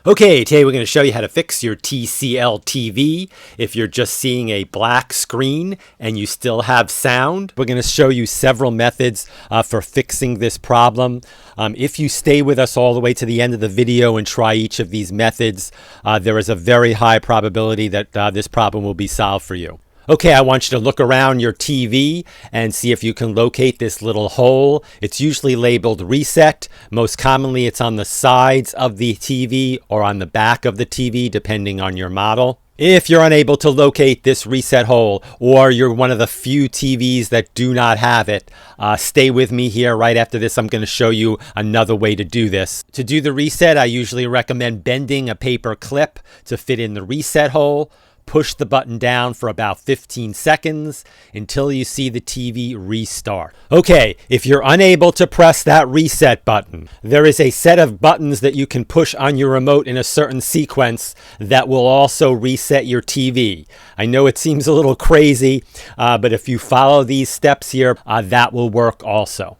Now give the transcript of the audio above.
Okay, today we're going to show you how to fix your TCL TV. If you're just seeing a black screen and you still have sound, we're going to show you several methods for fixing this problem. If you stay with us all the way to the end of the video and try each of these methods, there is a very high probability that this problem will be solved for you. Okay, I want you to look around your TV and see if you can locate this little hole. It's usually labeled reset. Most commonly, it's on the sides of the TV or on the back of the TV, depending on your model. If you're unable to locate this reset hole, or you're one of the few TVs that do not have it, stay with me here. Right after this, I'm going to show you another way to do this. To do the reset, I usually recommend bending a paper clip to fit in the reset hole. Push the button down for about 15 seconds until you see the TV restart. Okay, if you're unable to press that reset button, there is a set of buttons that you can push on your remote in a certain sequence that will also reset your TV. I know it seems a little crazy, but if you follow these steps here, that will work also.